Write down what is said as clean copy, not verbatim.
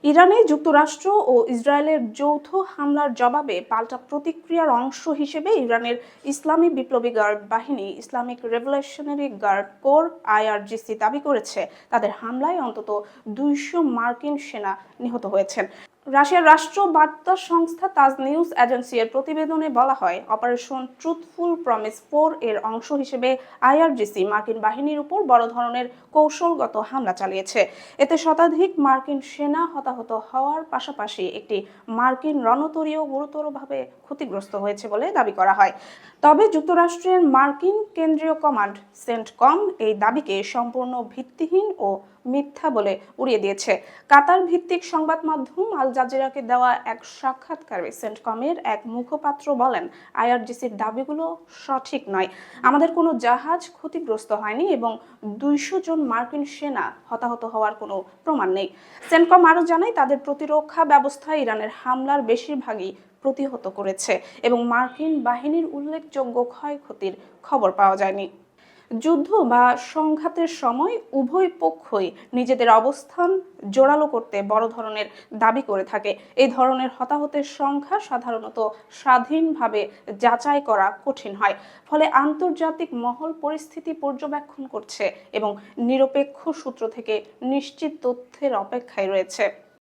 ইরানে যুক্তরাষ্ট্র ও ইসরায়েলের যৌথ হামলার জবাবে পাল্টা প্রতিক্রিয়ার অংশ হিসেবে ইরানের ইসলামী বিপ্লবী গার্ড বাহিনী Islamic revolutionary guard corps IRGC দাবি করেছে তাদের হামলায় অন্তত 200 মার্কিন সেনা নিহত হয়েছেন। রাশিয়ার রাষ্ট্র বার্তা সংস্থা তাজ নিউজ এজেন্সি এর প্রতিবেদনে বলা হয়, অপারেশন ট্রুথফুল প্রমিস 4 এর অংশ হিসেবে আইআরজিসি মার্কিন বাহিনীর উপর বড় ধরনের কৌশলগত হামলা চালিয়েছে। এতে শতাধিক মার্কিন সেনা হতাহত হওয়ার পাশাপাশি একটি মার্কিন রণতরীও গুরুতরভাবে ক্ষতিগ্রস্ত হয়েছে বলে দাবি করা হয়। তবে যুক্তরাষ্ট্রের মার্কিন কেন্দ্রীয় কমান্ড সেন্টকম এই দাবিকে সম্পূর্ণ ভিত্তিহীন ও মিথ্যা বলে উড়িয়ে দিয়েছে। কাতার ভিত্তিক সংবাদ মাধ্যম আল জাজিরাকে দেওয়া এক সাক্ষাৎকারে সেন্টকমের এক মুখপাত্র বলেন, আইআরজিসির দাবিগুলো সঠিক নয়। আমাদের কোনো জাহাজ ক্ষতিগ্রস্ত হয়নি এবং 200 জন মার্কিন সেনা হতাহত হওয়ার কোনো প্রমাণ নেই। সেন্টকম আরও জানায়, তাদের প্রতিরক্ষা ব্যবস্থা ইরানের হামলার বেশিরভাগই প্রতিহত করেছে এবং মার্কিন বাহিনীর উল্লেখযোগ্য ক্ষয়ক্ষতির খবর পাওয়া যায়নি। যুদ্ধ বা সংঘাতের সময় উভয় পক্ষই নিজেদের অবস্থান জোরালো করতে বড় ধরনের দাবি করে থাকে। এই ধরনের হতাহতের সংখ্যা সাধারণত স্বাধীনভাবে যাচাই করা কঠিন হয়। ফলে আন্তর্জাতিক মহল পরিস্থিতি পর্যবেক্ষণ করছে এবং নিরপেক্ষ সূত্র থেকে নিশ্চিত তথ্যের অপেক্ষায় রয়েছে।